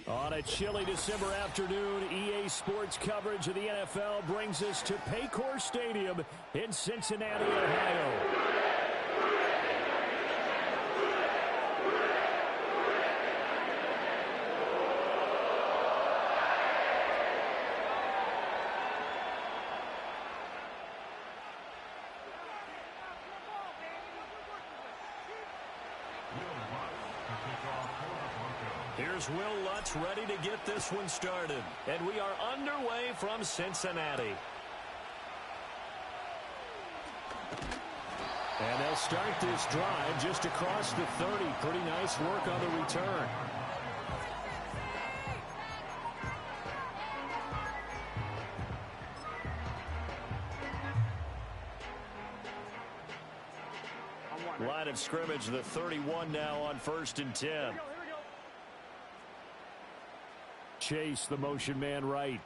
On a chilly December afternoon, EA Sports coverage of the NFL brings us to Paycor Stadium in Cincinnati, Ohio. Here's Will Lutz ready to get this one started. And we are underway from Cincinnati. And they'll start this drive just across the 30. Pretty nice work on the return. Line of scrimmage, the 31 now on 1st and 10. Chase, the motion man right.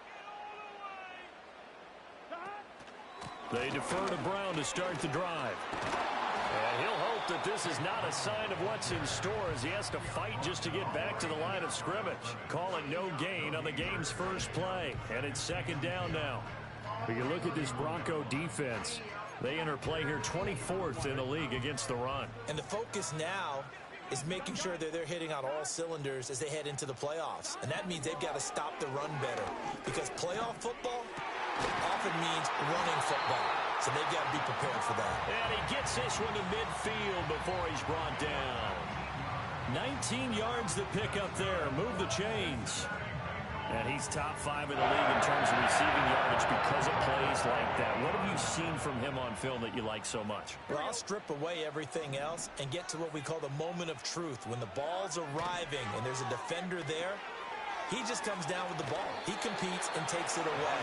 They defer to Brown to start the drive. And he'll hope that this is not a sign of what's in store as he has to fight just to get back to the line of scrimmage. Call it no gain on the game's first play. And it's 2nd down now. But you look at this Bronco defense. They enter play here 24th in the league against the run. And the focus now is making sure that they're hitting on all cylinders as they head into the playoffs. And that means they've got to stop the run better. Because playoff football often means running football. So they've got to be prepared for that. And he gets this one to midfield before he's brought down. 19 yards to pick up there. Move the chains. And he's top 5 in the league in terms of receiving yardage because of plays like that. What have you seen from him on film that you like so much? Well, I'll strip away everything else and get to what we call the moment of truth. When the ball's arriving and there's a defender there, he just comes down with the ball. He competes and takes it away.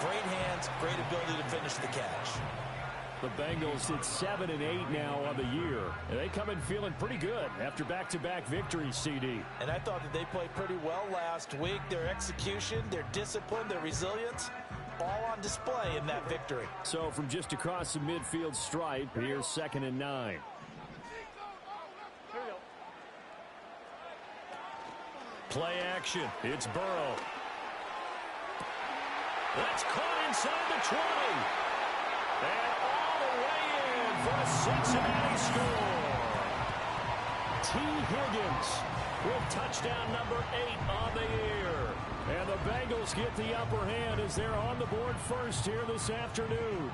Great hands, great ability to finish the catch. The Bengals hit 7 and 8 now on the year. And they come in feeling pretty good after back-to-back victories, CD. And I thought that they played pretty well last week. Their execution, their discipline, their resilience, all on display in that victory. So from just across the midfield stripe, here's 2nd and 9. Play action. It's Burrow. That's caught inside the 20. And all the way in for a Cincinnati score. T. Higgins with touchdown number 8 on the year. And the Bengals get the upper hand as they're on the board first here this afternoon.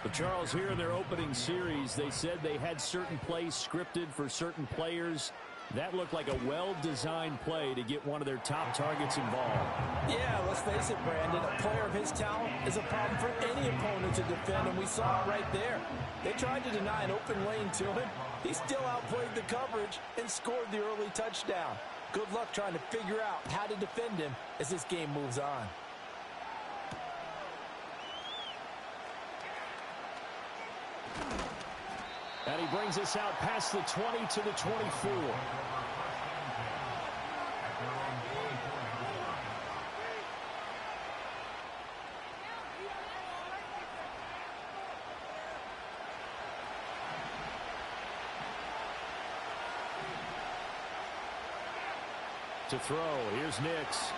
But Charles, here in their opening series, they said they had certain plays scripted for certain players. That looked like a well-designed play to get one of their top targets involved. Yeah, let's face it, Brandon. A player of his talent is a problem for any opponent to defend, and we saw it right there. They tried to deny an open lane to him. He still outplayed the coverage and scored the early touchdown. Good luck trying to figure out how to defend him as this game moves on. And he brings us out past the 20 to the 24. To throw, here's Nix.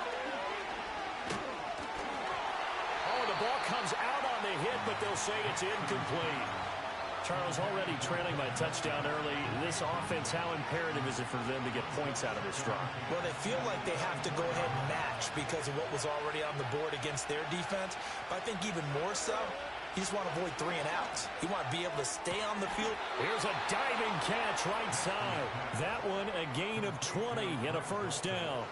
Oh, the ball comes out on the hit, but they'll say it's incomplete. Charles, already trailing by touchdown early. This offense, how imperative is it for them to get points out of this drive? Well, they feel like they have to go ahead and match because of what was already on the board against their defense. But I think even more so, you just want to avoid 3 and outs. You want to be able to stay on the field. Here's a diving catch right side. That one a gain of 20 and a first down.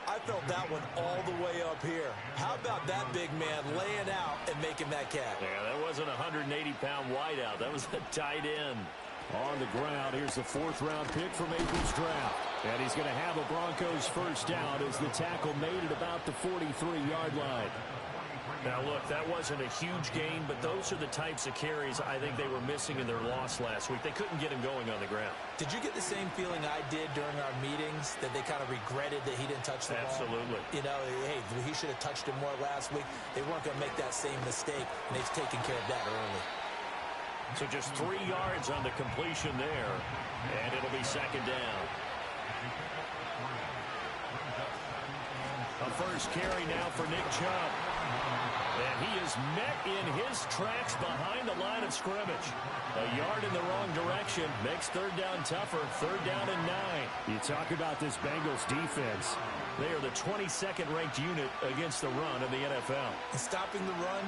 I felt that one all the way up here. How about that big man laying out and making that catch? Yeah, that wasn't a 180-pound wideout. That was a tight end. On the ground, here's the 4th-round pick from April's draft. And he's going to have a Broncos first down as the tackle made it about the 43-yard line. Now, look, that wasn't a huge gain, but those are the types of carries I think they were missing in their loss last week. They couldn't get him going on the ground. Did you get the same feeling I did during our meetings, that they kind of regretted that he didn't touch the ball? Absolutely. You know, hey, he should have touched him more last week. They weren't going to make that same mistake, and they've taken care of that early. So just 3 yards on the completion there, and it'll be 2nd down. A first carry now for Nick Chubb. And he is met in his tracks behind the line of scrimmage. A yard in the wrong direction makes third down tougher. Third down and 9. You talk about this Bengals defense. They are the 22nd ranked unit against the run in the NFL. And stopping the run,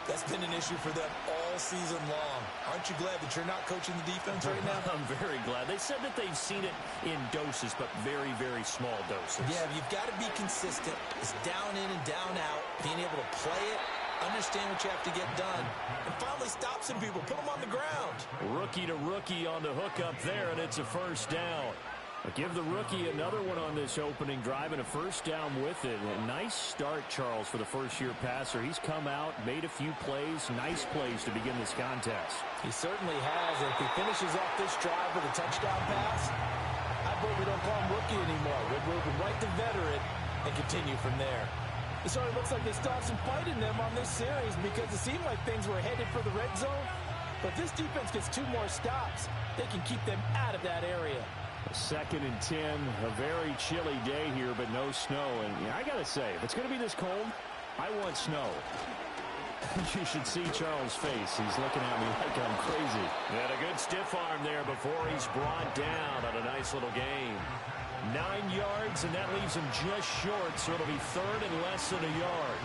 that's been an issue for them all season long. Aren't you glad that you're not coaching the defense right now? I'm very glad. They said that they've seen it in doses, but very, very small doses. Yeah, you've got to be consistent. It's down in and down out. Being able to play it, understand what you have to get done, and finally stop some people. Put them on the ground. Rookie to rookie on the hookup there, and it's a first down. Give the rookie another one on this opening drive and a first down with it. A nice start, Charles, for the first-year passer. He's come out, made a few plays, nice plays to begin this contest. He certainly has. And if he finishes off this drive with a touchdown pass, I hope we don't call him rookie anymore. We'll move right to veteran and continue from there. It sort of looks like they still have some fight in them on this series because it seemed like things were headed for the red zone. But if this defense gets 2 more stops, they can keep them out of that area. 2nd and 10, a very chilly day here, but no snow. And I got to say, if it's going to be this cold, I want snow. You should see Charles' face. He's looking at me like I'm crazy. And a good stiff arm there before he's brought down on a nice little gain. 9 yards, and that leaves him just short, so it'll be third and less than a yard.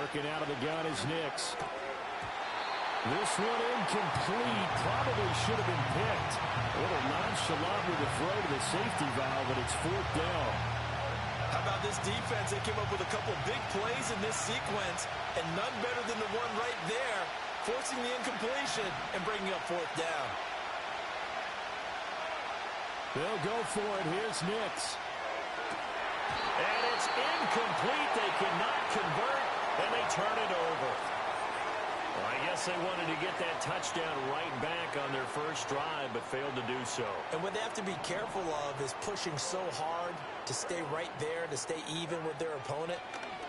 Working out of the gun is Nix. This one incomplete. Probably should have been picked. A little nonchalant with the throw to the safety valve, but it's 4th down. How about this defense? They came up with a couple big plays in this sequence, and none better than the one right there, forcing the incompletion and bringing up 4th down. They'll go for it. Here's Nix. And it's incomplete. They cannot convert, and they turn it over. Well, I guess they wanted to get that touchdown right back on their first drive, but failed to do so. And what they have to be careful of is pushing so hard to stay right there, to stay even with their opponent,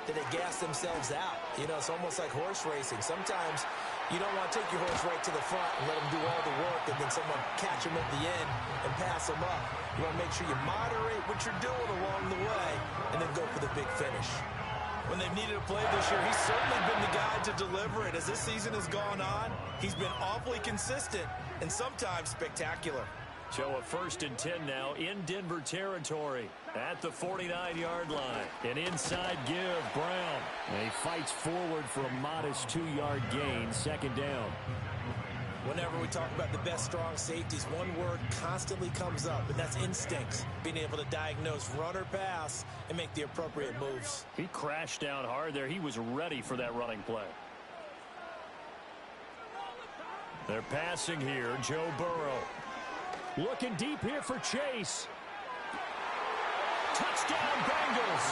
that they gas themselves out. You know, it's almost like horse racing. Sometimes you don't want to take your horse right to the front and let them do all the work, and then someone catch them at the end and pass them up. You want to make sure you moderate what you're doing along the way and then go for the big finish. When they've needed a play this year, he's certainly been the guy to deliver it. As this season has gone on, he's been awfully consistent and sometimes spectacular. So a 1st and 10 now in Denver territory at the 49-yard line. An inside give, Brown. And he fights forward for a modest 2-yard gain, 2nd down. Whenever we talk about the best strong safeties, one word constantly comes up, and that's instincts. Being able to diagnose run or pass and make the appropriate moves. He crashed down hard there. He was ready for that running play. They're passing here. Joe Burrow. Looking deep here for Chase. Touchdown, Bengals.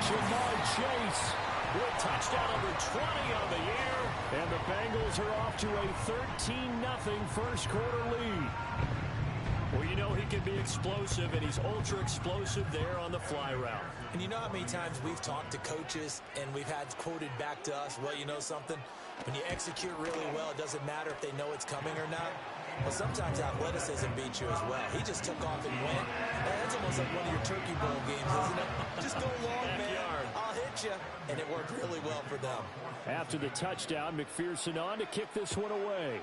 Jamar Chase with touchdown number 20 on the year. And the Bengals are off to a 13-0 first quarter lead. Well, you know he can be explosive, and he's ultra-explosive there on the fly route. And you know how many times we've talked to coaches and we've had quoted back to us, well, you know something? When you execute really well, it doesn't matter if they know it's coming or not. Well, sometimes athleticism beats you as well. He just took off and went. That's almost like one of your Turkey Bowl games, isn't it? Just go long, man. I'll hit you. And it worked really well for them. After the touchdown, McPherson on to kick this one away.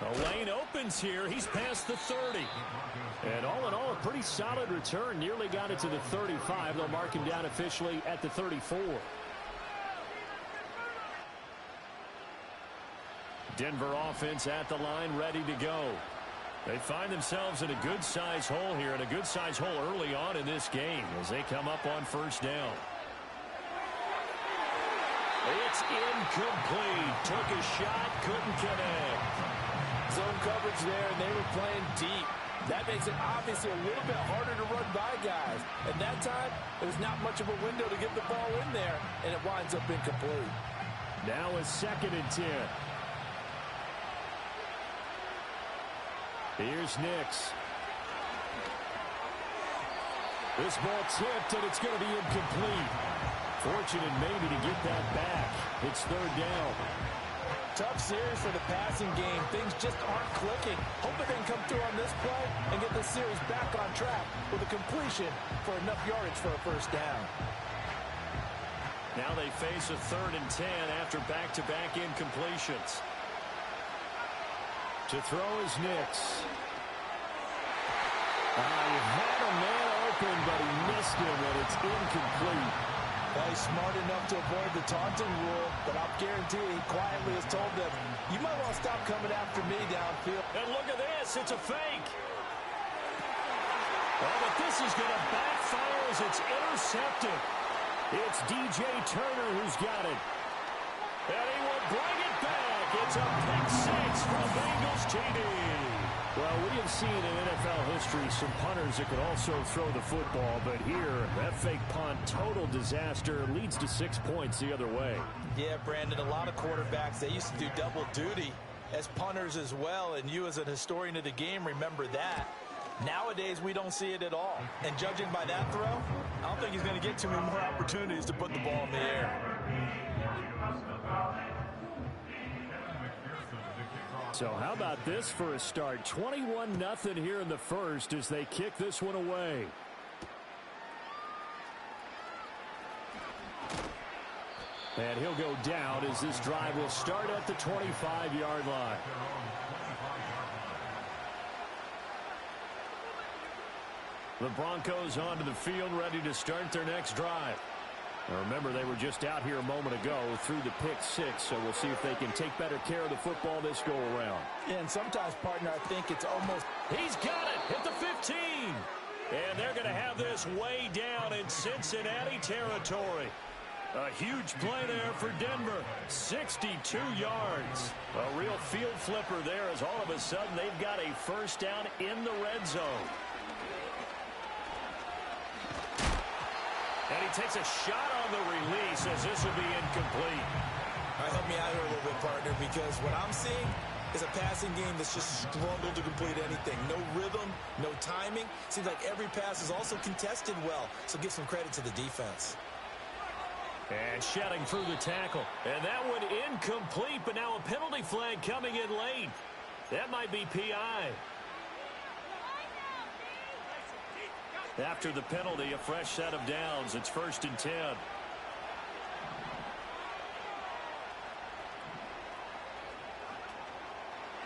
The lane opens here. He's past the 30. And all in all, a pretty solid return. Nearly got it to the 35. They'll mark him down officially at the 34. Denver offense at the line, ready to go. They find themselves in a good-sized hole here, and a good-sized hole early on in this game as they come up on first down. It's incomplete. Took a shot, couldn't connect. Zone coverage there, and they were playing deep. That makes it obviously a little bit harder to run by guys. At that time, there was not much of a window to get the ball in there, and it winds up incomplete. Now a 2nd and 10. Here's Nix. This ball tipped, and it's going to be incomplete. Fortunate maybe to get that back. It's third down. Tough series for the passing game. Things just aren't clicking. Hoping they can come through on this play and get this series back on track with a completion for enough yardage for a first down. Now they face a 3rd and 10 after back-to-back incompletions. To throw is Nix. He had a man open, but he missed him, and it's incomplete. Well, he's smart enough to avoid the taunting rule, but I'll guarantee he quietly has told them, you might want to stop coming after me downfield. And look at this, it's a fake. Oh, but this is going to backfire as it's intercepted. It's DJ Turner who's got it. And he will bring it back. It's a pick six from Bengals TD. Well, we have seen in NFL history some punters that could also throw the football, but here, that fake punt, total disaster, leads to 6 points the other way. Yeah, Brandon, a lot of quarterbacks, they used to do double duty as punters as well, and you as an historian of the game remember that. Nowadays, we don't see it at all. And judging by that throw, I don't think he's going to get too many more opportunities to put the ball in the air. So how about this for a start? 21-0 here in the first as they kick this one away. And he'll go down as this drive will start at the 25-yard line. The Broncos onto the field, ready to start their next drive. Now remember, they were just out here a moment ago through the pick six, so we'll see if they can take better care of the football this go around. Yeah, and sometimes, partner, I think it's almost... He's got it at the 15. And they're going to have this way down in Cincinnati territory. A huge play there for Denver. 62 yards. A real field flipper there as all of a sudden they've got a first down in the red zone. And he takes a shot on the release as this will be incomplete. All right, help me out here a little bit, partner, because what I'm seeing is a passing game that's just struggled to complete anything. No rhythm, no timing. Seems like every pass is also contested well, so give some credit to the defense. And shedding through the tackle. And that one incomplete, but now a penalty flag coming in late. That might be PI. After the penalty, a fresh set of downs. It's 1st and 10.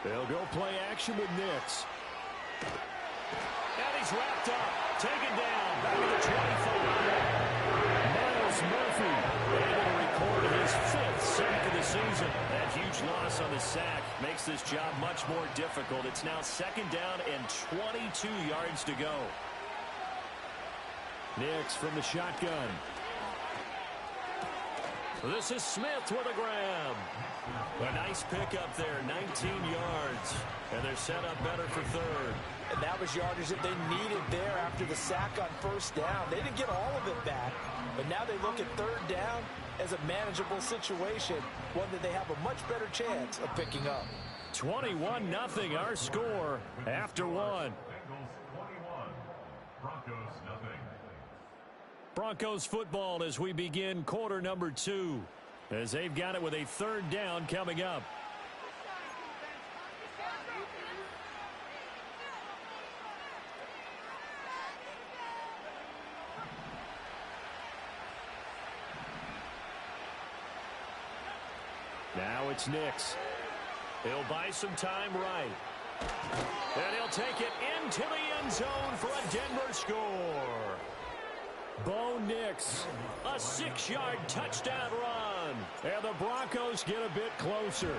They'll go play action with Nix. And he's wrapped up. Taken down. Back to the 25. Miles Murphy able to record his 5th sack of the season. That huge loss on the sack makes this job much more difficult. It's now 2nd down and 22 yards to go. Nix from the shotgun. This is Smith with a grab. A nice pickup there, 19 yards. And they're set up better for 3rd. And that was yardage that they needed there after the sack on 1st down. They didn't get all of it back, but now they look at 3rd down as a manageable situation, one that they have a much better chance of picking up. 21-0 our score after 1. Broncos football as we begin quarter number 2, as they've got it with a 3rd down coming up. Now it's Nix. He'll buy some time right. And he'll take it into the end zone for a Denver score. Bo Nix, a 6-yard touchdown run. And the Broncos get a bit closer.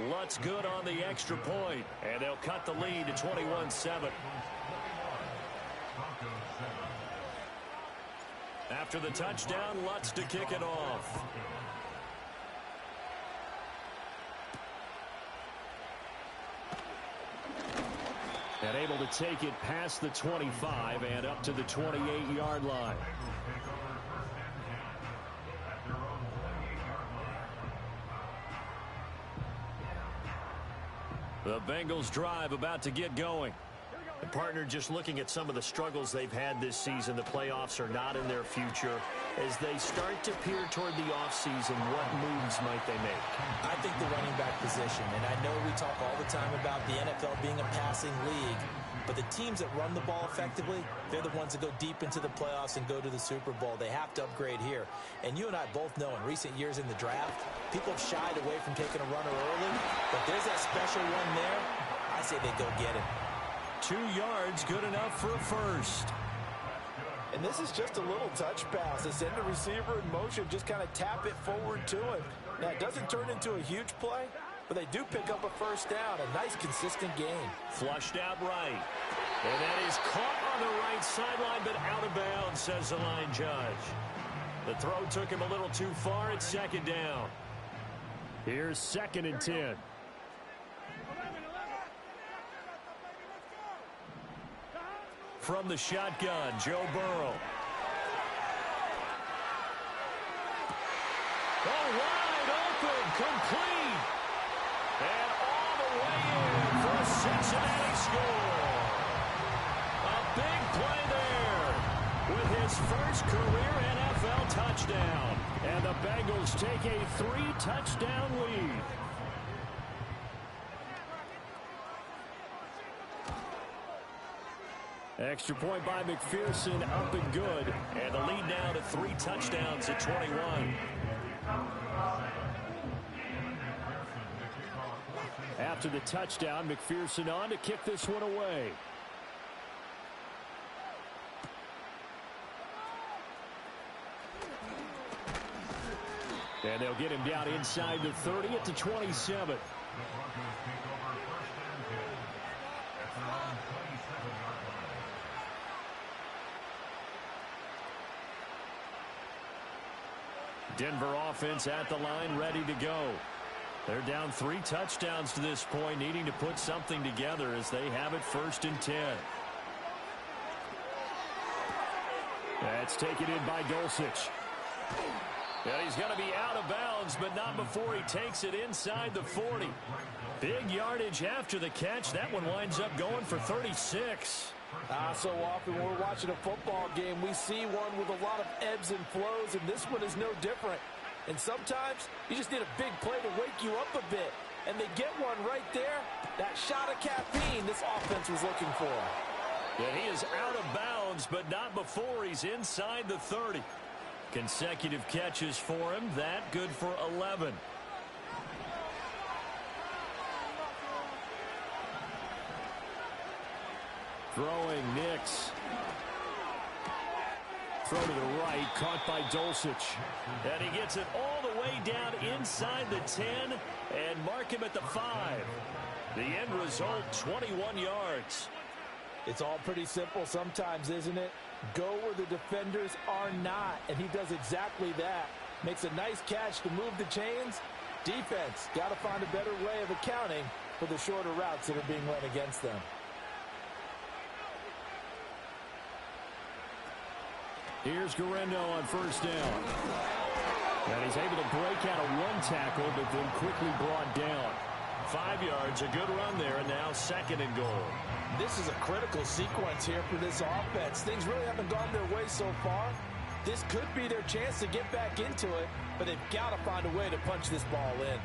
Lutz good on the extra point. And they'll cut the lead to 21-7. After the touchdown, Lutz to kick it off. And able to take it past the 25 and up to the 28-yard line. The Bengals drive about to get going. And partner, just looking at some of the struggles they've had this season, the playoffs are not in their future. As they start to peer toward the offseason, what moves might they make? I think the running back position, and I know we talk all the time about the NFL being a passing league, but the teams that run the ball effectively, they're the ones that go deep into the playoffs and go to the Super Bowl. They have to upgrade here. And you and I both know in recent years in the draft, people have shied away from taking a runner early, but there's that special one there. I say they go get it. 2 yards, good enough for a first. And this is just a little touch pass. They send the receiver in motion, just kind of tap it forward to him. Now, it doesn't turn into a huge play, but they do pick up a first down. A nice, consistent gain. Flushed out right. And that is caught on the right sideline, but out of bounds, says the line judge. The throw took him a little too far. It's second down. Here's 2nd and 10. From the shotgun, Joe Burrow. Oh, wide open, complete. And all the way in for a Cincinnati score. A big play there with his first career NFL touchdown. And the Bengals take a 3-touchdown lead. Extra point by McPherson, up and good. And the lead now to 3 touchdowns at 21. After the touchdown, McPherson on to kick this one away. And they'll get him down inside the 30 at the 27. Denver offense at the line, ready to go. They're down 3 touchdowns to this point, needing to put something together as they have it 1st and 10. That's taken in by Dulcich. And he's going to be out of bounds, but not before he takes it inside the 40. Big yardage after the catch. That one winds up going for 36. So often when we're watching a football game, we see one with a lot of ebbs and flows, and this one is no different. And sometimes you just need a big play to wake you up a bit. And they get one right there. That shot of caffeine this offense was looking for. Yeah, he is out of bounds, but not before he's inside the 30. Consecutive catches for him. That good for 11. Throwing Nix. Throw to the right, caught by Dulcich. And he gets it all the way down inside the 10 and mark him at the 5. The end result, 21 yards. It's all pretty simple sometimes, isn't it? Go where the defenders are not, and he does exactly that. Makes a nice catch to move the chains. Defense, got to find a better way of accounting for the shorter routes that are being run against them. Here's Guerrero on 1st down. And he's able to break out of 1 tackle, but then quickly brought down. 5 yards, a good run there, and now 2nd and goal. This is a critical sequence here for this offense. Things really haven't gone their way so far. This could be their chance to get back into it, but they've got to find a way to punch this ball in.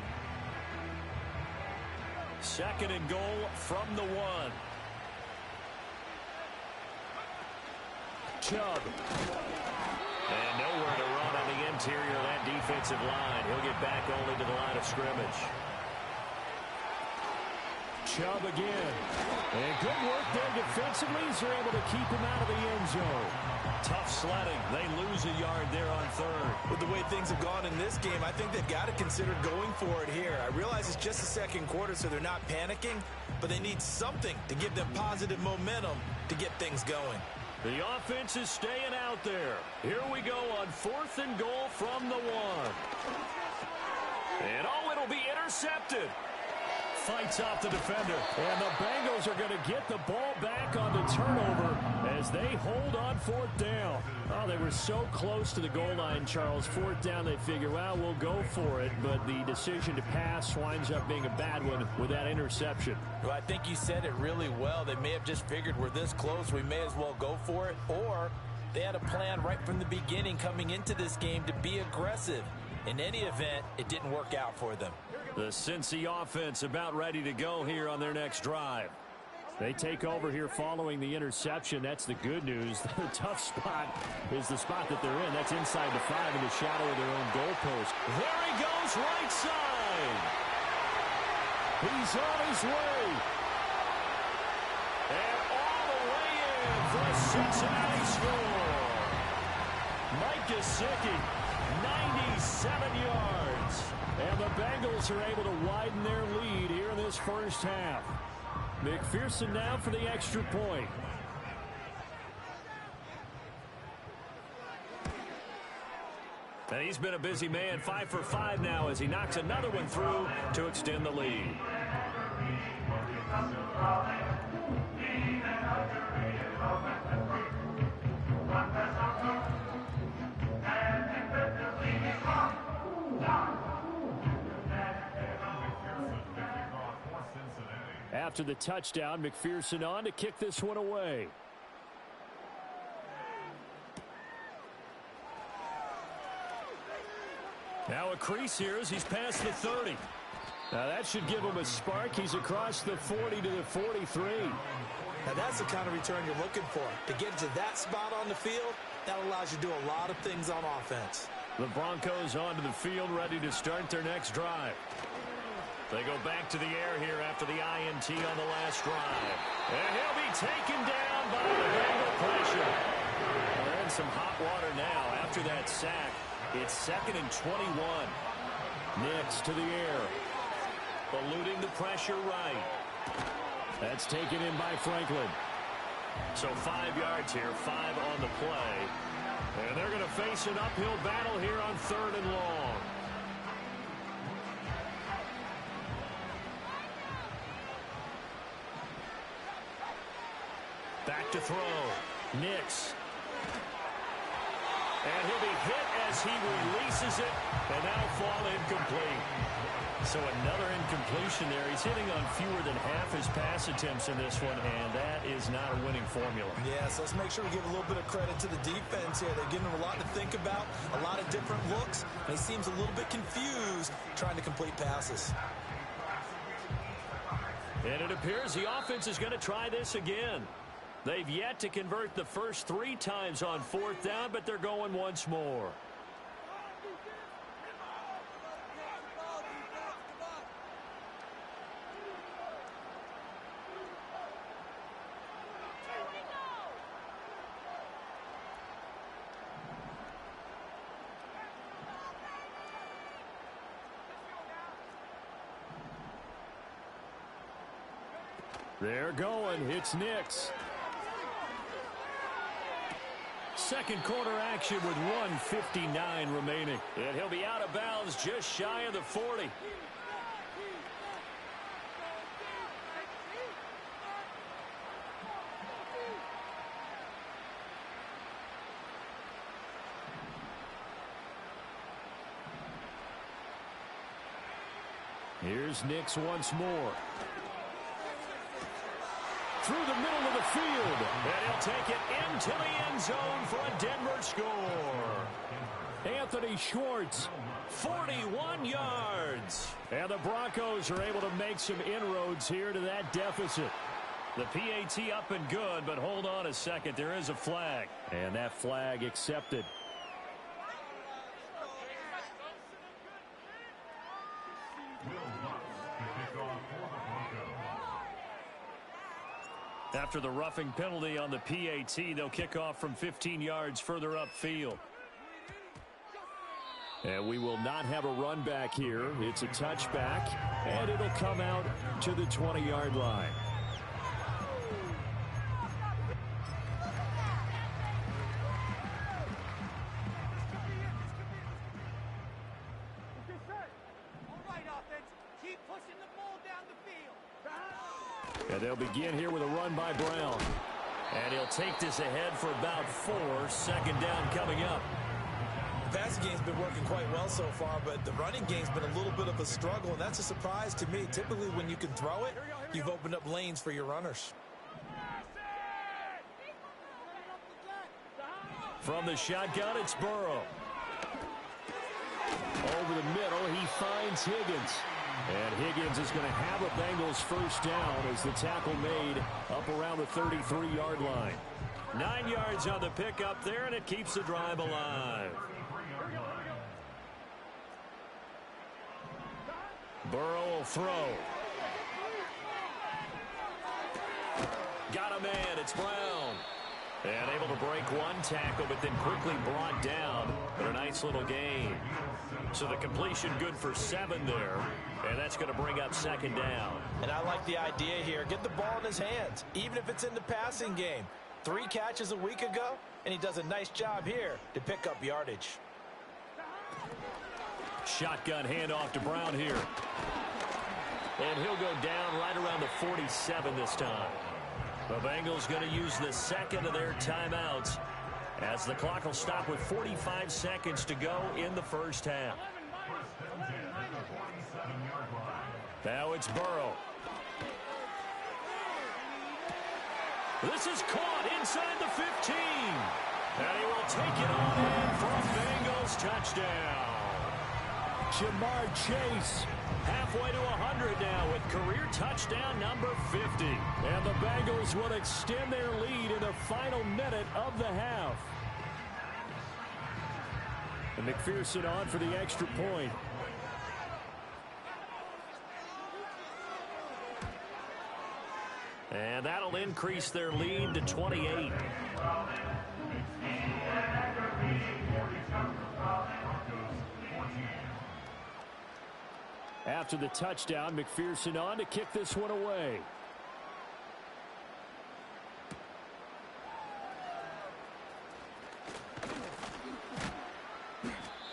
2nd and goal from the 1. Chubb. And nowhere to run on the interior of that defensive line. He'll get back only to the line of scrimmage. Chubb again. And good work there defensively as they're able to keep him out of the end zone. Tough sledding. They lose a yard there on 3rd. With the way things have gone in this game, I think they've got to consider going for it here. I realize it's just the 2nd quarter, so they're not panicking, but they need something to give them positive momentum to get things going. The offense is staying out there. Here we go on 4th and goal from the 1. And it'll be intercepted. fights off the defender. And the Bengals are going to get the ball back on the turnover as they hold on fourth down. Oh, they were so close to the goal line, Charles. Fourth down, they figure, well, we'll go for it. But the decision to pass winds up being a bad one with that interception. Well, I think you said it really well. They may have just figured we're this close, we may as well go for it. Or they had a plan right from the beginning coming into this game to be aggressive. In any event, it didn't work out for them. The Cincy offense about ready to go here on their next drive. They take over here following the interception. That's the good news. The tough spot is the spot that they're in. That's inside the 5 in the shadow of their own goalpost. There he goes, right side. He's on his way. And all the way in for a Cincinnati score. Mike Gesicki, 97 yards. And the Bengals are able to widen their lead here in this first half. McPherson now for the extra point. And he's been a busy man, 5 for 5 now as he knocks another one through to extend the lead. After the touchdown, McPherson on to kick this one away. Now a crease here as he's past the 30. Now that should give him a spark. He's across the 40 to the 43. Now that's the kind of return you're looking for. To get to that spot on the field, that allows you to do a lot of things on offense. The Broncos onto the field, ready to start their next drive. They go back to the air here after the INT on the last drive. And he'll be taken down by the Bengal pressure. They're in some hot water now after that sack. It's 2nd and 21. Nix to the air. Eluding the pressure right. That's taken in by Franklin. So 5 yards here, 5 on the play. And they're going to face an uphill battle here on 3rd and long. Back to throw. Nix. And he'll be hit as he releases it, and now fall incomplete. So another incompletion there. He's hitting on fewer than half his pass attempts in this one, and that is not a winning formula. Yes, let's make sure we give a little bit of credit to the defense here. They're giving him a lot to think about, a lot of different looks, and he seems a little bit confused trying to complete passes. And it appears the offense is going to try this again. They've yet to convert the first 3 times on 4th down, but they're going once more. They're going. It's Nix. Second quarter action with 1:59 remaining. And he'll be out of bounds just shy of the 40. Here's Nix once more. Through the middle of the field. And he'll take it into the end zone for a Denver score. Anthony Schwartz, 41 yards. And the Broncos are able to make some inroads here to that deficit. The PAT up and good, but hold on a second. There is a flag. And that flag accepted. After the roughing penalty on the PAT, they'll kick off from 15 yards further upfield. And we will not have a run back here. It's a touchback, and it'll come out to the 20-yard line. All right, offense. Keep pushing the ball down the field. And they'll begin here with a run by Brown. And he'll take this ahead for about 4. Second down coming up. The passing game's been working quite well so far, but the running game's been a little bit of a struggle, and that's a surprise to me. Typically, when you can throw it, you've opened up lanes for your runners. From the shotgun, it's Burrow. Over the middle, he finds Higgins. And Higgins is going to have a Bengals first down as the tackle made up around the 33-yard line. 9 yards on the pickup there, and it keeps the drive alive. Burrow will throw. Got a man. It's Brown. And able to break one tackle, but then quickly brought down. But a nice little gain. So the completion good for 7 there. And that's going to bring up second down. And I like the idea here. Get the ball in his hands, even if it's in the passing game. 3 catches a week ago, and he does a nice job here to pick up yardage. Shotgun handoff to Brown here. And he'll go down right around the 47 this time. The Bengals going to use the second of their timeouts as the clock will stop with 45 seconds to go in the first half. Now it's Burrow. This is caught inside the 15. And he will take it on in for a Bengals touchdown. Jamar Chase halfway to 100 now with career touchdown number 50. And the Bengals will extend their lead in the final minute of the half. And McPherson on for the extra point. And that'll increase their lead to 28. After the touchdown, McPherson on to kick this one away.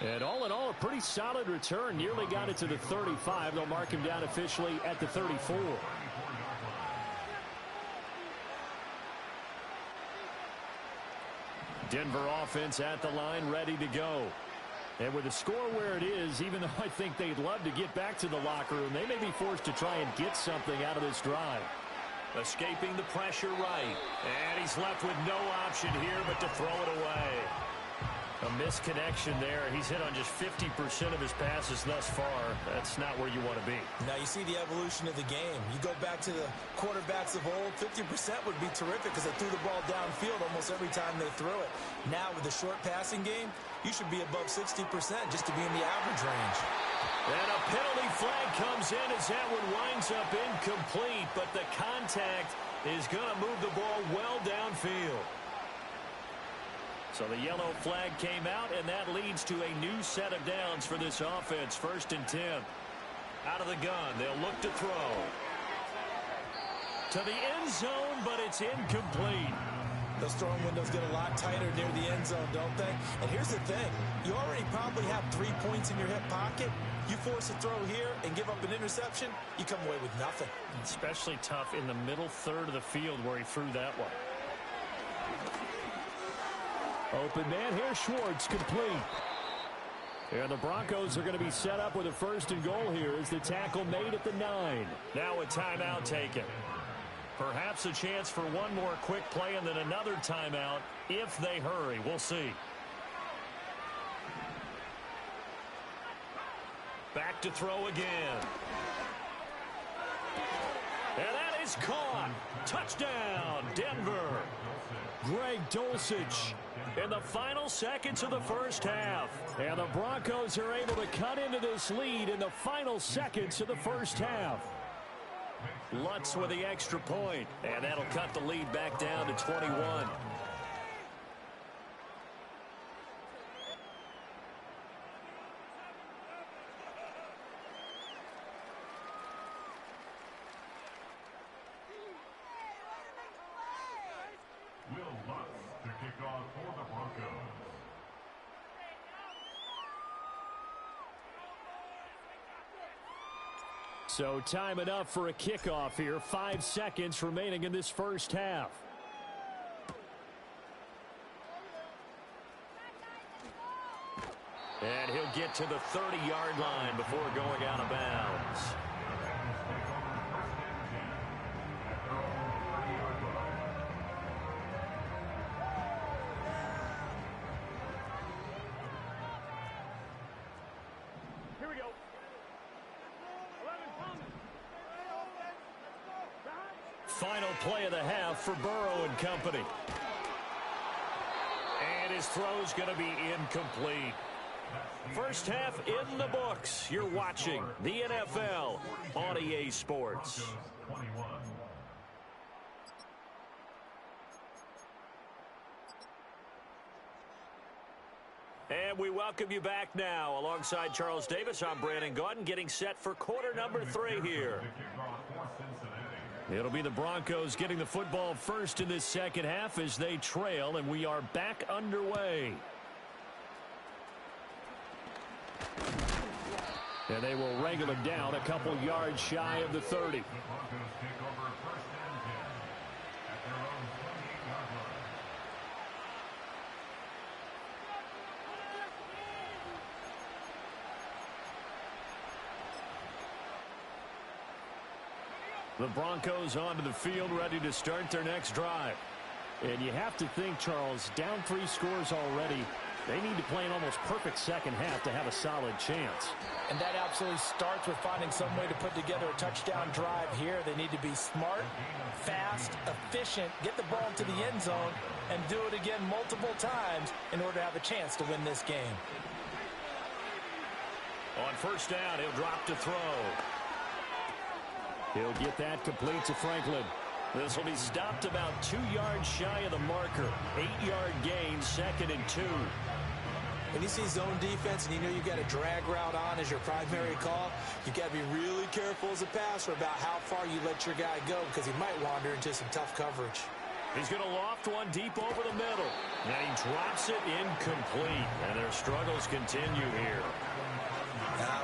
And all in all, a pretty solid return. Nearly got it to the 35. They'll mark him down officially at the 34. Denver offense at the line, ready to go. And with the score where it is, even though I think they'd love to get back to the locker room, they may be forced to try and get something out of this drive. Escaping the pressure right. And he's left with no option here but to throw it away. A misconnection there. He's hit on just 50% of his passes thus far. That's not where you want to be. Now you see the evolution of the game. You go back to the quarterbacks of old, 50% would be terrific because they threw the ball downfield almost every time they threw it. Now with the short passing game, you should be above 60% just to be in the average range. And a penalty flag comes in as that one winds up incomplete, but the contact is going to move the ball well downfield. So the yellow flag came out, and that leads to a new set of downs for this offense. 1st and 10. Out of the gun, they'll look to throw. To the end zone, but it's incomplete. Those throwing windows get a lot tighter near the end zone, don't they? And here's the thing. You already probably have 3 points in your hip pocket. You force a throw here and give up an interception, you come away with nothing. Especially tough in the middle third of the field where he threw that one. Open man here, Schwartz, complete. And the Broncos are going to be set up with a 1st and goal here as the tackle made at the 9. Now a timeout taken. Perhaps a chance for one more quick play and then another timeout if they hurry. We'll see. Back to throw again. And that is caught. Touchdown, Denver. Greg Dulcich in the final seconds of the first half. And the Broncos are able to cut into this lead in the final seconds of the first half. Lutz with the extra point, and that'll cut the lead back down to 21. Will Lutz to kick off for the Broncos. So time enough for a kickoff here. 5 seconds remaining in this first half. And he'll get to the 30-yard line before going out of bounds. Here we go. Final play of the half for Burrow and company. And his throw's going to be incomplete. First half in the books. You're watching the NFL on EA Sports. And we welcome you back now. Alongside Charles Davis, I'm Brandon Gaudin, getting set for quarter number 3 here. It'll be the Broncos getting the football first in this second half as they trail, and we are back underway. And they will wrangle him down a couple yards shy of the 30. The Broncos onto the field, ready to start their next drive. And you have to think, Charles, down 3 scores already. They need to play an almost perfect second half to have a solid chance. And that absolutely starts with finding some way to put together a touchdown drive here. They need to be smart, fast, efficient, get the ball into the end zone, and do it again multiple times in order to have a chance to win this game. On first down, he'll drop to throw. He'll get that complete to Franklin. This will be stopped about 2 yards shy of the marker. 8-yard gain, 2nd and 2. When you see zone defense and you know you got a drag route on as your primary call, you got to be really careful as a passer about how far you let your guy go because he might wander into some tough coverage. He's going to loft one deep over the middle. And he drops it incomplete. And their struggles continue here.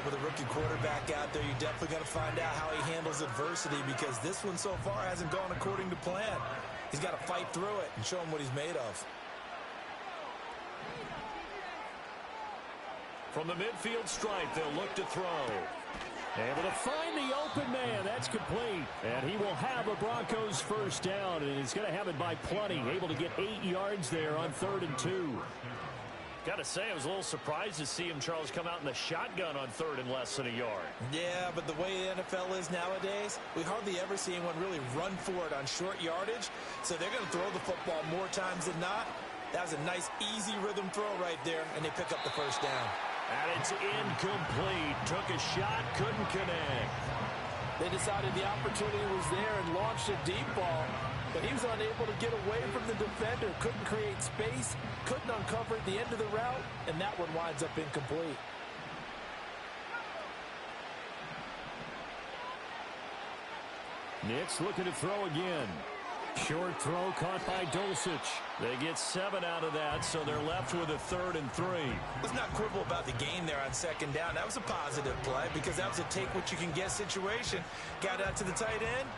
With a rookie quarterback out there, you're definitely going to find out how he handles adversity because this one so far hasn't gone according to plan. He's got to fight through it and show him what he's made of. From the midfield stripe, they'll look to throw. Able to find the open man. That's complete. And he will have a Broncos first down, and he's going to have it by plenty. Able to get 8 yards there on 3rd and 2. Got to say, I was a little surprised to see him, Charles, come out in the shotgun on 3rd and less than a yard. Yeah, but the way the NFL is nowadays, we hardly ever see anyone really run for it on short yardage. So they're going to throw the football more times than not. That was a nice, easy rhythm throw right there, and they pick up the first down. And it's incomplete. Took a shot, couldn't connect. They decided the opportunity was there and launched a deep ball, but he was unable to get away from the defender. Couldn't create space, couldn't uncover at the end of the route, and that one winds up incomplete. Nick's looking to throw again. Short throw caught by Dulcich. They get 7 out of that, so they're left with a 3rd and 3. Let's not quibble about the gain there on 2nd down. That was a positive play because that was a take-what-you-can-get situation. Got out to the tight end.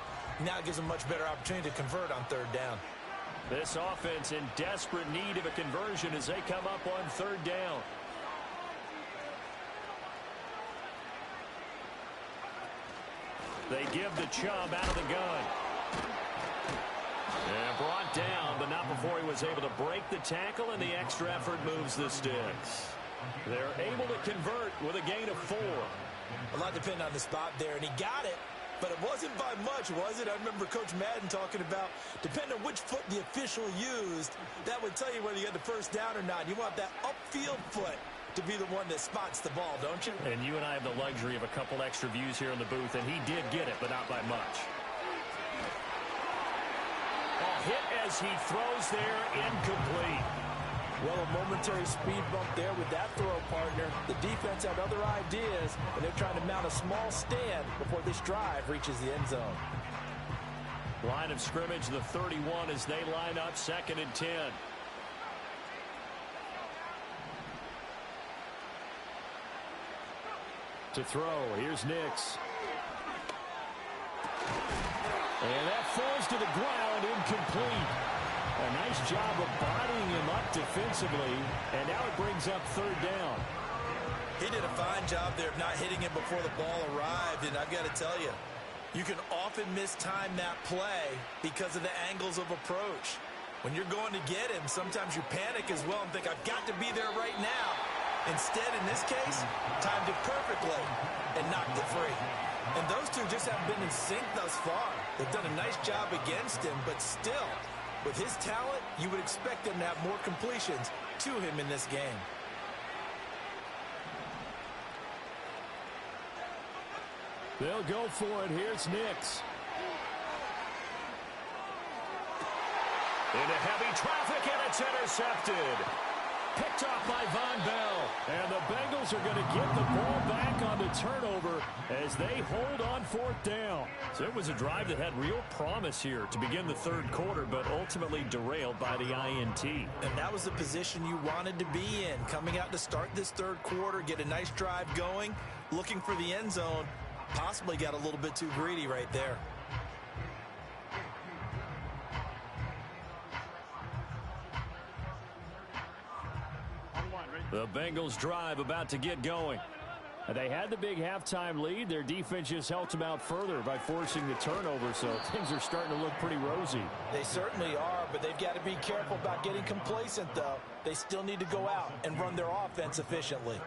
Now it gives them a much better opportunity to convert on 3rd down. This offense in desperate need of a conversion as they come up on 3rd down. They give the Chubb out of the gun. And brought down, but not before he was able to break the tackle, and the extra effort moves the sticks. They're able to convert with a gain of 4. A lot depended on the spot there, and he got it, but it wasn't by much, was it? I remember Coach Madden talking about, depending on which foot the official used, that would tell you whether you got the first down or not. You want that upfield foot to be the one that spots the ball, don't you? And you and I have the luxury of a couple extra views here in the booth, and he did get it, but not by much. Hit as he throws there, incomplete. Well, a momentary speed bump there with that throw partner. The defense had other ideas, and they're trying to mount a small stand before this drive reaches the end zone. Line of scrimmage, the 31 as they line up, 2nd and 10. To throw, here's Nix. And that falls to the ground, incomplete. A nice job of bodying him up defensively, and now it brings up third down. He did a fine job there of not hitting him before the ball arrived, and I've got to tell you, you can often mistime that play because of the angles of approach. When you're going to get him, sometimes you panic as well and think, I've got to be there right now. Instead, in this case, timed it perfectly and knocked it free. And those two just haven't been in sync thus far. They've done a nice job against him, but still, with his talent, you would expect them to have more completions to him in this game. They'll go for it. Here's Nix. Into heavy traffic, and it's intercepted. Picked off by Von Bell. And the Bengals are going to get the ball back on the turnover as they hold on fourth down. So it was a drive that had real promise here to begin the third quarter, but ultimately derailed by the INT. And that was the position you wanted to be in. Coming out to start this third quarter, get a nice drive going, looking for the end zone. Possibly got a little bit too greedy right there. The Bengals drive about to get going. They had the big halftime lead. Their defense just helped them out further by forcing the turnover, so things are starting to look pretty rosy. They certainly are, but they've got to be careful about getting complacent, though. They still need to go out and run their offense efficiently.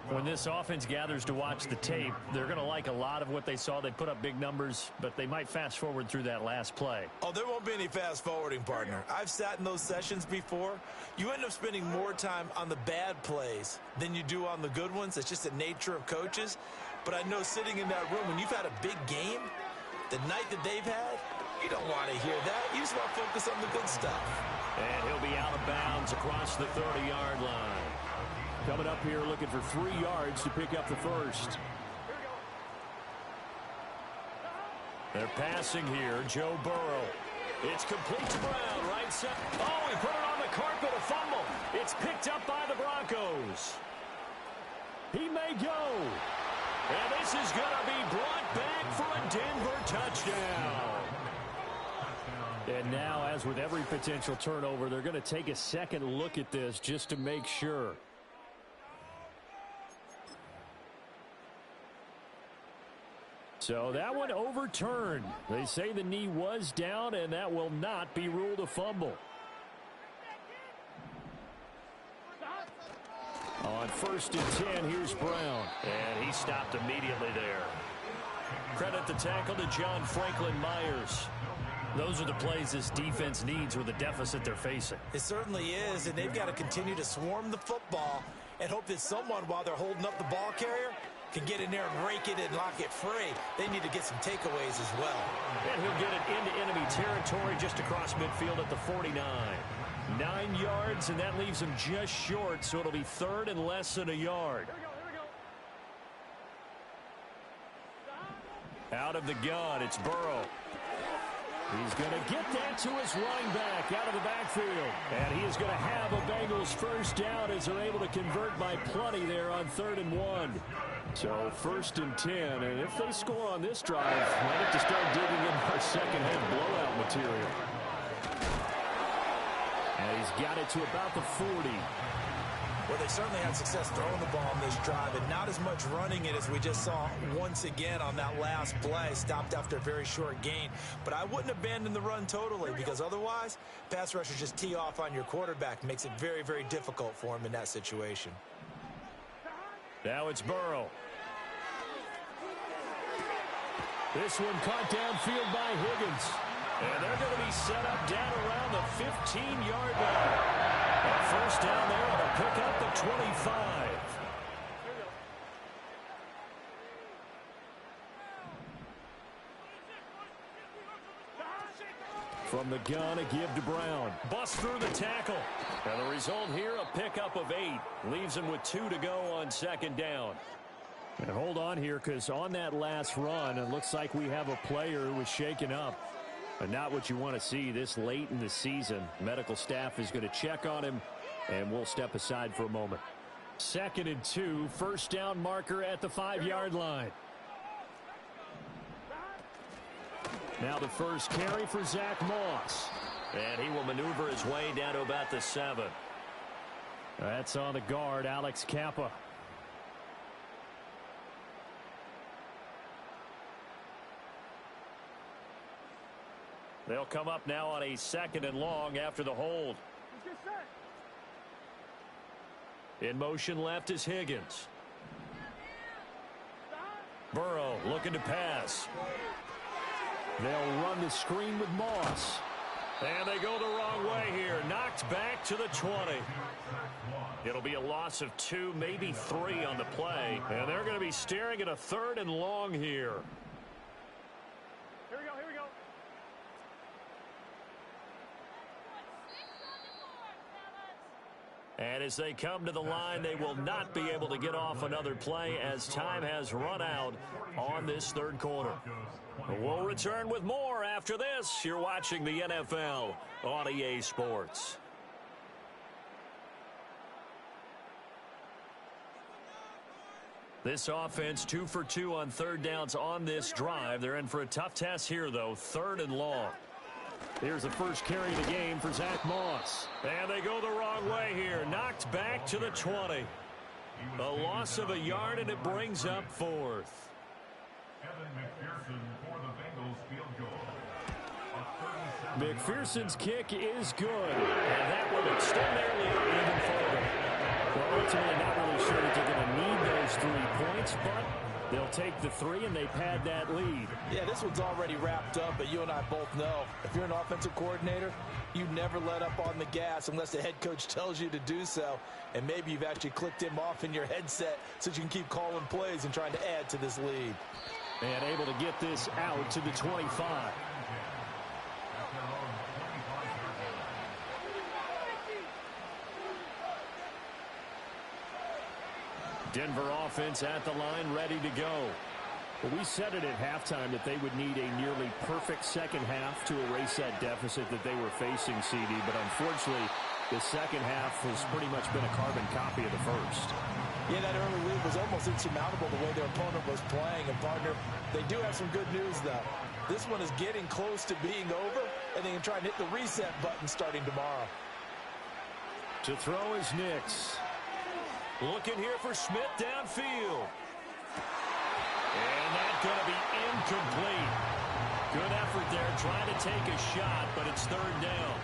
When this offense gathers to watch the tape, they're going to like a lot of what they saw. They put up big numbers, but they might fast forward through that last play. Oh, there won't be any fast forwarding, partner. I've sat in those sessions before. You end up spending more time on the bad plays than you do on the good ones. It's just the nature of coaches. But I know sitting in that room, when you've had a big game, the night that they've had, you don't want to hear that. You just want to focus on the good stuff. And he'll be out of bounds across the 30-yard line. Coming up here looking for 3 yards to pick up the first. They're passing here. Joe Burrow. It's complete to Brown. Right side. Oh, he put it on the carpet. A fumble. It's picked up by the Broncos. He may go. And this is going to be brought back for a Denver touchdown. And now, as with every potential turnover, they're going to take a second look at this just to make sure. So that one overturned. They say the knee was down, and that will not be ruled a fumble. On 1st and 10, here's Brown. And he stopped immediately there. Credit the tackle to John Franklin Myers. Those are the plays this defense needs with the deficit they're facing. It certainly is, and they've got to continue to swarm the football and hope that someone, while they're holding up the ball carrier, can get in there and rake it and lock it free. They need to get some takeaways as well. And he'll get it into enemy territory just across midfield at the 49. 9 yards, and that leaves him just short, so it'll be third and less than a yard. Out of the gun, it's Burrow. He's going to get that to his running back out of the backfield. And he is going to have a Bengals first down as they're able to convert by plenty there on 3rd and 1. So 1st and 10, and if they score on this drive, might have to start digging in our second-half blowout material. And he's got it to about the 40. Well, they certainly had success throwing the ball on this drive, and not as much running it as we just saw once again on that last play. Stopped after a very short gain. But I wouldn't abandon the run totally, because otherwise, pass rushers just tee off on your quarterback. Makes it very, very difficult for him in that situation. Now it's Burrow. This one caught downfield by Higgins. And they're going to be set up down around the 15-yard line. And first down there to pick up the 25. From the gun, a give to Brown. Bust through the tackle. And the result here, a pickup of 8. Leaves him with 2 to go on 2nd down. And hold on here, because on that last run, it looks like we have a player who was shaken up. And not what you want to see this late in the season. Medical staff is going to check on him, and we'll step aside for a moment. 2nd and 2, first down marker at the 5-yard line. Now the first carry for Zach Moss. And he will maneuver his way down to about the 7. That's on the guard, Alex Kappa. They'll come up now on a 2nd and long after the hold. In motion left is Higgins. Burrow looking to pass. They'll run the screen with Moss. And they go the wrong way here. Knocked back to the 20. It'll be a loss of 2, maybe 3 on the play. And they're going to be staring at a 3rd and long here. Here we go. And as they come to the line, they will not be able to get off another play as time has run out on this 3rd quarter. We'll return with more after this. You're watching the NFL on EA Sports. This offense 2 for 2 on 3rd downs on this drive. They're in for a tough test here, though. 3rd and long. Here's the first carry of the game for Zach Moss. And they go the wrong way here. Knocked back to the 20. A loss of a yard, and it brings up 4th. McPherson's kick is good. And that will extend their lead even further. Well, ultimately not really sure that they're going to need those 3 points, but they'll take the 3 and they pad that lead. Yeah, this one's already wrapped up, but you and I both know if you're an offensive coordinator, you never let up on the gas unless the head coach tells you to do so. And maybe you've actually clicked him off in your headset so you can keep calling plays and trying to add to this lead. And able to get this out to the 25. Denver offense at the line, ready to go. Well, we said it at halftime that they would need a nearly perfect second half to erase that deficit that they were facing, CD. But unfortunately, the second half has pretty much been a carbon copy of the first. Yeah, that early lead was almost insurmountable the way their opponent was playing. And, partner, they do have some good news, though. This one is getting close to being over, and they can try and hit the reset button starting tomorrow. To throw is Nix. Looking here for Smith downfield. And that's going to be incomplete. Good effort there trying to take a shot, but it's 3rd down.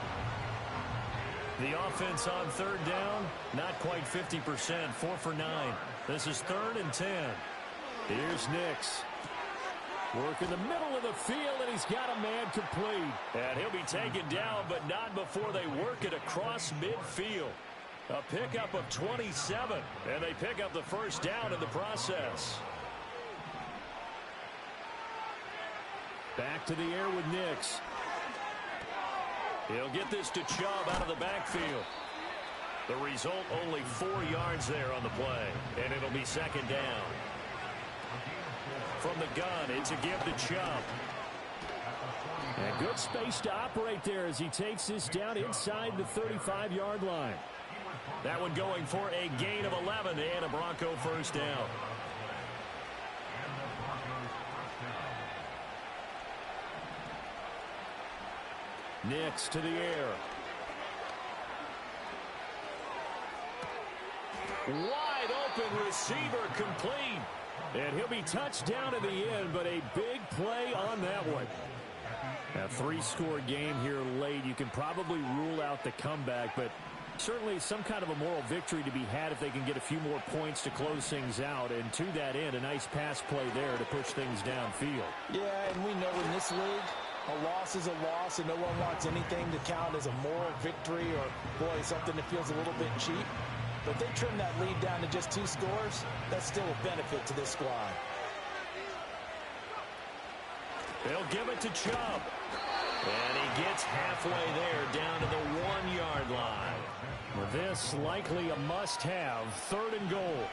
The offense on 3rd down, not quite 50%, 4 for 9. This is 3rd and 10. Here's Nix. Work in the middle of the field, and he's got a man complete. And he'll be taken down, but not before they work it across midfield. A pickup of 27, and they pick up the first down in the process. Back to the air with Nix. He'll get this to Chubb out of the backfield. The result, only 4 yards there on the play, and it'll be 2nd down. From the gun, it's a give to Chubb. And good space to operate there as he takes this down inside the 35-yard line. That one going for a gain of 11 and a Bronco first down. Nix to the air. Wide open receiver complete. And he'll be touched down in the end, but a big play on that one. A 3-score game here late. You can probably rule out the comeback, but certainly some kind of a moral victory to be had if they can get a few more points to close things out. And to that end, a nice pass play there to push things downfield. Yeah, and we know in this league, a loss is a loss, and no one wants anything to count as a moral victory or, boy, something that feels a little bit cheap. But if they trim that lead down to just 2 scores, that's still a benefit to this squad. They'll give it to Chubb. And he gets halfway there down to the 1-yard line. This likely a must-have, 3rd and goal.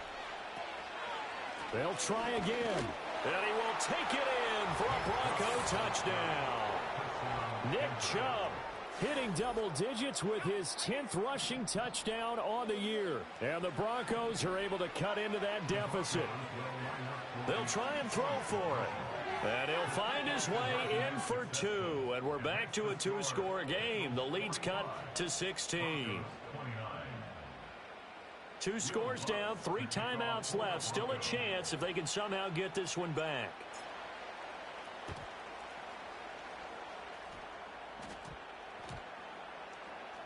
They'll try again. And he will take it in for a Bronco touchdown. Nick Chubb hitting double digits with his 10th rushing touchdown on the year. And the Broncos are able to cut into that deficit. They'll try and throw for it. And he'll find his way in for two. And we're back to a two-score game. The lead's cut to 16. 2 scores down, 3 timeouts left. Still a chance if they can somehow get this one back.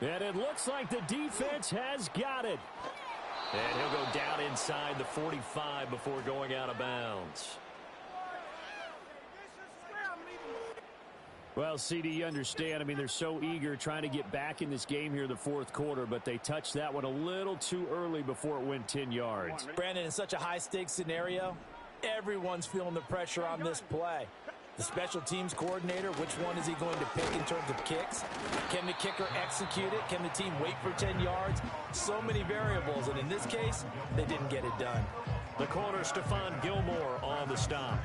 And it looks like the defense has got it. And he'll go down inside the 45 before going out of bounds. Well, CD, you understand. I mean, they're so eager trying to get back in this game here in the fourth quarter, but they touched that one a little too early before it went 10 yards. Brandon, in such a high-stakes scenario, everyone's feeling the pressure on this play. The special teams coordinator, which one is he going to pick in terms of kicks? Can the kicker execute it? Can the team wait for 10 yards? So many variables, and in this case, they didn't get it done. The corner, Stephon Gilmore, on the stop.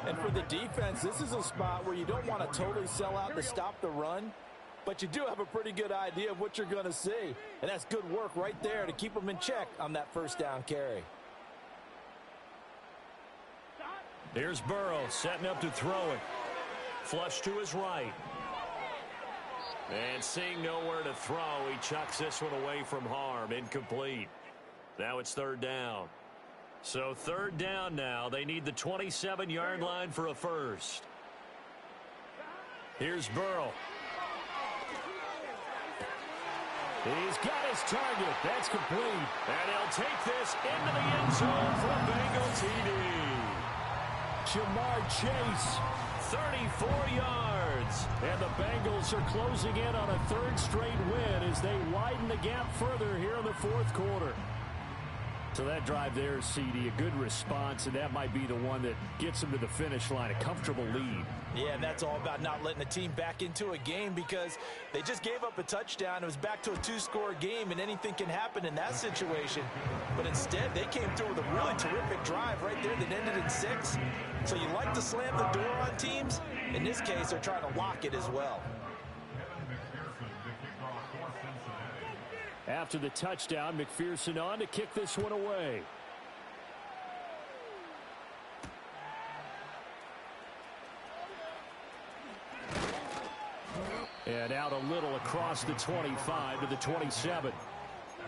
And for the defense, this is a spot where you don't want to totally sell out to stop the run, but you do have a pretty good idea of what you're going to see. And that's good work right there to keep them in check on that first down carry. Here's Burrow setting up to throw it. Flush to his right. And seeing nowhere to throw, he chucks this one away from harm. Incomplete. Now it's third down. So third down now. They need the 27-yard line for a first. Here's Burrow. He's got his target. That's complete. And he'll take this into the end zone for a Bengal TD. Jamar Chase, 34 yards. And the Bengals are closing in on a third straight win as they widen the gap further here in the fourth quarter. So that drive there, CD, a good response, and that might be the one that gets them to the finish line, a comfortable lead. Yeah, and that's all about not letting the team back into a game because they just gave up a touchdown. It was back to a 2-score game, and anything can happen in that situation. But instead, they came through with a really terrific drive right there that ended in 6. So you like to slam the door on teams. In this case, they're trying to lock it as well. After the touchdown, McPherson on to kick this one away. And out a little across the 25 to the 27.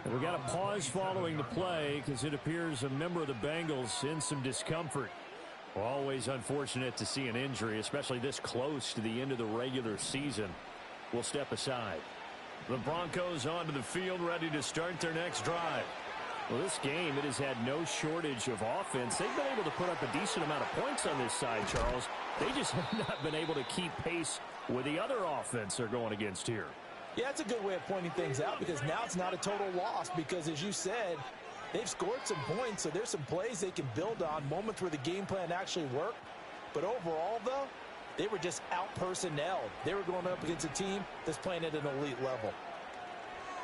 And we got a pause following the play because it appears a member of the Bengals in some discomfort. Always unfortunate to see an injury, especially this close to the end of the regular season. We'll step aside. The Broncos onto the field, ready to start their next drive. Well, this game, it has had no shortage of offense. They've been able to put up a decent amount of points on this side, Charles. They just have not been able to keep pace with the other offense they're going against here. Yeah, that's a good way of pointing things out because now it's not a total loss because, as you said, they've scored some points, so there's some plays they can build on, moments where the game plan actually worked. But overall, though, they were just out-personnelled. They were going up against a team that's playing at an elite level.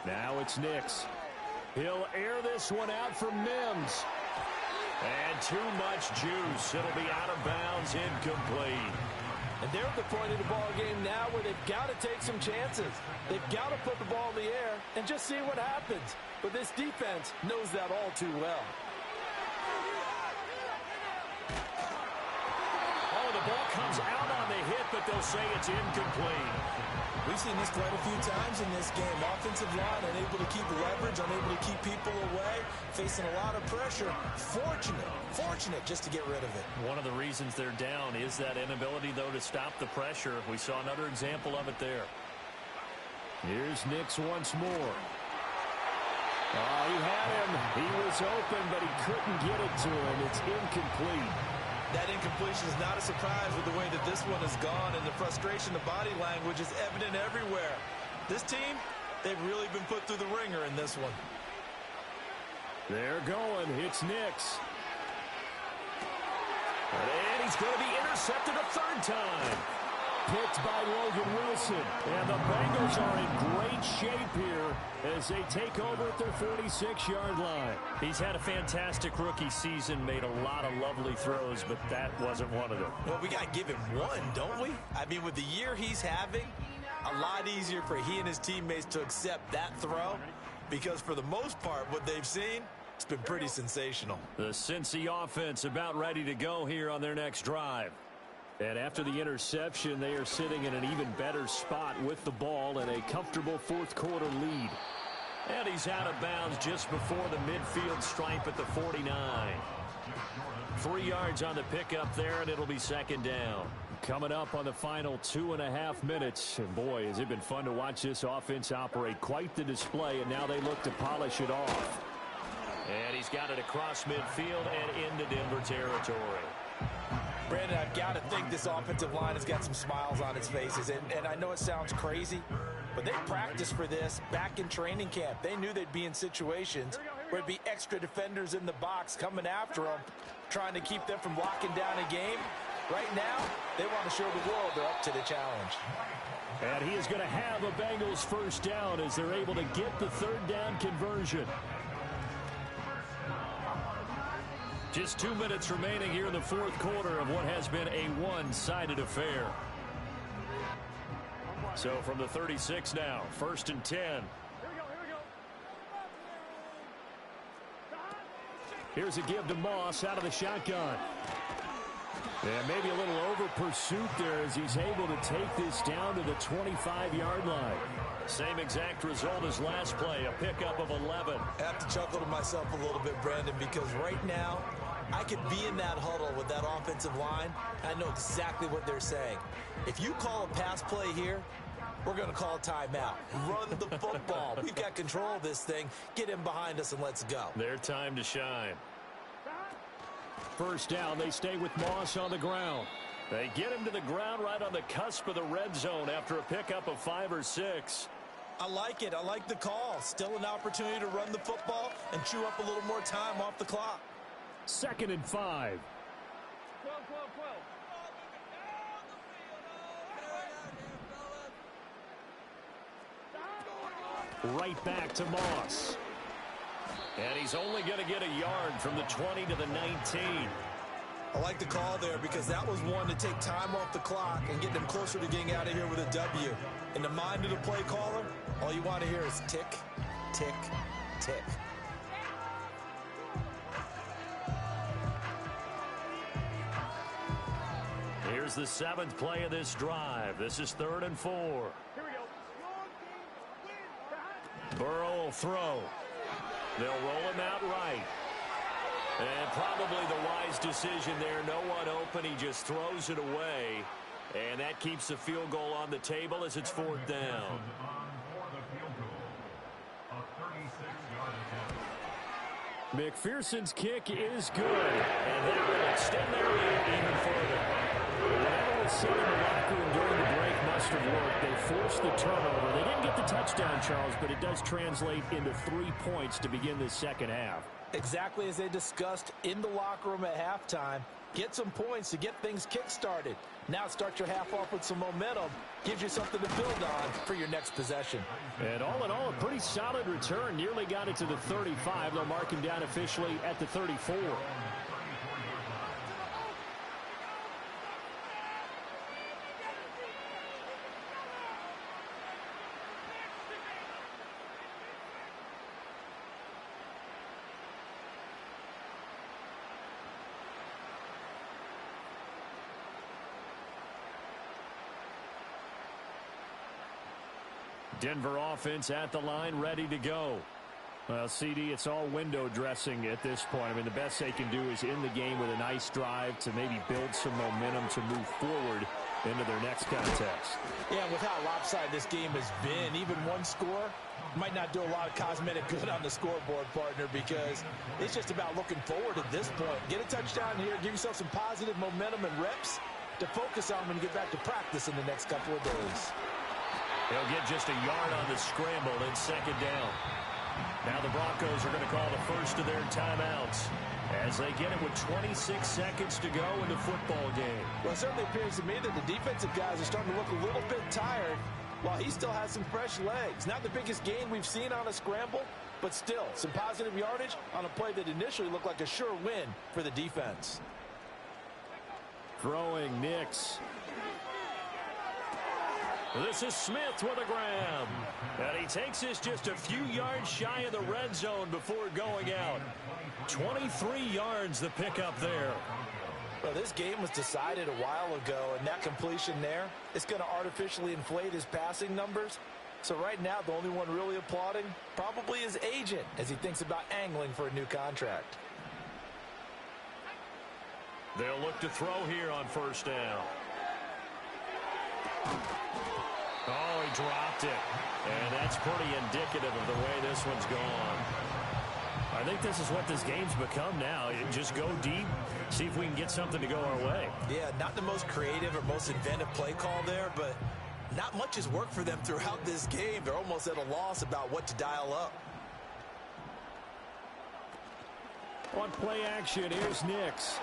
Now it's Nix. He'll air this one out for Mims. And too much juice. It'll be out of bounds, incomplete. And they're at the point of the ball game now where they've got to take some chances. They've got to put the ball in the air and just see what happens. But this defense knows that all too well. The ball comes out on the hit, but they'll say it's incomplete. We've seen this quite a few times in this game. Offensive line unable to keep leverage, unable to keep people away, facing a lot of pressure. Fortunate just to get rid of it. One of the reasons they're down is that inability, though, to stop the pressure. We saw another example of it there. Here's Nix once more. Oh, he had him. He was open, but he couldn't get it to him. It's incomplete. That incompletion is not a surprise with the way that this one has gone, and the frustration, the body language is evident everywhere. This team, they've really been put through the ringer in this one. They're going. It's Nix. And he's going to be intercepted a third time. Picked by Logan Wilson. And the Bengals are in great shape here as they take over at their 46-yard line. He's had a fantastic rookie season, made a lot of lovely throws, but that wasn't one of them. Well, we got to give him one, don't we? I mean, with the year he's having, a lot easier for he and his teammates to accept that throw because for the most part, what they've seen, it's been pretty sensational. The Cincy offense about ready to go here on their next drive. And after the interception, they are sitting in an even better spot with the ball and a comfortable fourth quarter lead. And he's out of bounds just before the midfield stripe at the 49. 3 yards on the pickup there, and it'll be second down. Coming up on the final 2.5 minutes. And boy, has it been fun to watch this offense operate. Quite the display, and now they look to polish it off. And he's got it across midfield and into Denver territory. Brandon, I've got to think this offensive line has got some smiles on its faces. And I know it sounds crazy, but they practiced for this back in training camp. They knew they'd be in situations where there'd be extra defenders in the box coming after them, trying to keep them from locking down a game. Right now, they want to show the world they're up to the challenge. And he is going to have a Bengals first down as they're able to get the third down conversion. Just 2 minutes remaining here in the fourth quarter of what has been a one-sided affair. So from the 36 now, 1st and 10. Here's a give to Moss out of the shotgun. And maybe a little over pursuit there as he's able to take this down to the 25-yard line. Same exact result as last play, a pickup of 11. I have to chuckle to myself a little bit, Brandon, because right now I could be in that huddle with that offensive line. I know exactly what they're saying. If you call a pass play here, we're going to call a timeout. Run the football. We've got control of this thing. Get him behind us and let's go. Their time to shine. First down, they stay with Moss on the ground. They get him to the ground right on the cusp of the red zone after a pickup of 5 or 6. I like it. I like the call. Still an opportunity to run the football and chew up a little more time off the clock. 2nd and 5. Right back to Moss. And he's only going to get a yard from the 20 to the 19. I like the call there because that was one to take time off the clock and get them closer to getting out of here with a W. In the mind of the play caller, all you want to hear is tick, tick, tick. Here's the 7th play of this drive. This is 3rd and 4. Here we go. Burrow will throw. They'll roll him out right. And probably the wise decision there. No one open. He just throws it away. And that keeps the field goal on the table as it's 4th down. McPherson's kick is good. And that will extend their lead even further. Whatever was said in the locker room during the break must have worked. They forced the turnover. They didn't get the touchdown, Charles, but it does translate into 3 points to begin the second half. Exactly as they discussed in the locker room at halftime. Get some points to get things kick-started. Now start your half off with some momentum. Gives you something to build on for your next possession. And all in all, a pretty solid return. Nearly got it to the 35. They'll mark him down officially at the 34. Denver offense at the line, ready to go. Well, CD, it's all window dressing at this point. I mean, the best they can do is in the game with a nice drive to maybe build some momentum to move forward into their next contest. Yeah, with how lopsided this game has been, even one score might not do a lot of cosmetic good on the scoreboard, partner, because it's just about looking forward at this point. Get a touchdown here, give yourself some positive momentum and reps to focus on when you get back to practice in the next couple of days. They'll get just a yard on the scramble in 2nd down. Now the Broncos are going to call the first of their timeouts as they get it with 26 seconds to go in the football game. Well, it certainly appears to me that the defensive guys are starting to look a little bit tired while he still has some fresh legs. Not the biggest gain we've seen on a scramble, but still some positive yardage on a play that initially looked like a sure win for the defense. Throwing Nix. This is Smith with a grab. And he takes this just a few yards shy of the red zone before going out. 23 yards the pickup there. Well, this game was decided a while ago, and that completion there is going to artificially inflate his passing numbers. So right now, the only one really applauding probably his agent as he thinks about angling for a new contract. They'll look to throw here on first down. Oh, he dropped it. And that's pretty indicative of the way this one's gone. I think this is what this game's become now. Just go deep, see if we can get something to go our way. Yeah, not the most creative or most inventive play call there, but not much has worked for them throughout this game. They're almost at a loss about what to dial up. On play action, here's Nix.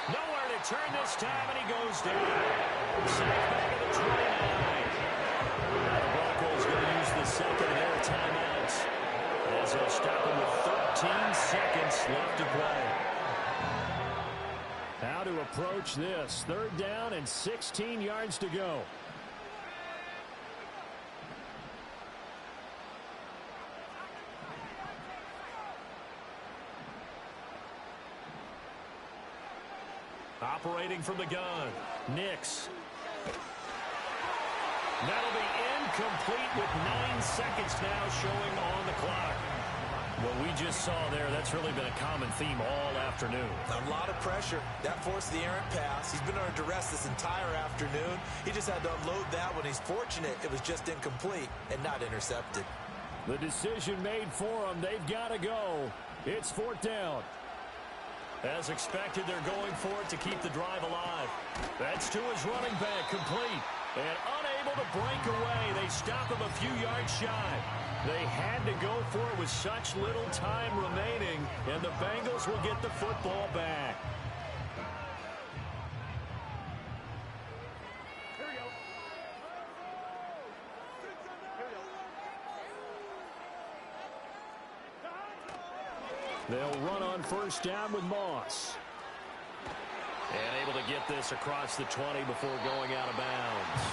Nowhere to turn this time, and he goes down. Sack back at the 29. Now the Broncos going to use the second of their timeouts, as they'll stop him with 13 seconds left to play. How to approach this. Third down and 16 yards to go. Operating from the gun, Nix. That'll be incomplete with 9 seconds now showing on the clock. What we just saw there, that's really been a common theme all afternoon. A lot of pressure. That forced the errant pass. He's been under duress this entire afternoon. He just had to unload that one. He's fortunate it was just incomplete and not intercepted. The decision made for them. They've got to go. It's fourth down. As expected, they're going for it to keep the drive alive. That's to his running back, complete. And unable to break away. They stop him a few yards shy. They had to go for it with such little time remaining, and the Bengals will get the football back. They'll run on first down with Moss. And able to get this across the 20 before going out of bounds.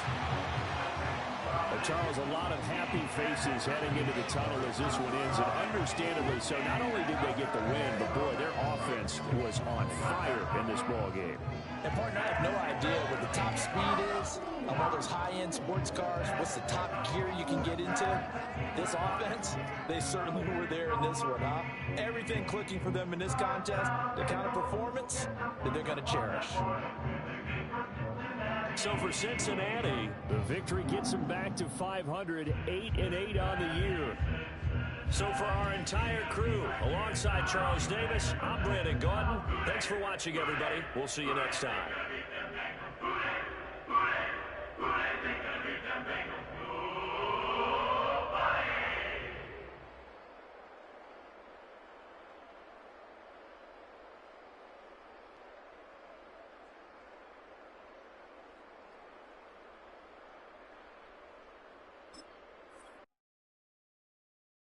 Charles, a lot of happy faces heading into the tunnel as this one ends, and understandably so. Not only did they get the win, but boy, their offense was on fire in this ball game. And partner, I have no idea what the top speed is on all those high-end sports cars. What's the top gear you can get into? This offense, they certainly were there in this one, huh? Everything clicking for them in this contest, the kind of performance that they're going to cherish. So for Cincinnati, the victory gets them back to 500, 8-8 on the year. So for our entire crew, alongside Charles Davis, I'm Brandon Gaudin. Thanks for watching, everybody. We'll see you next time.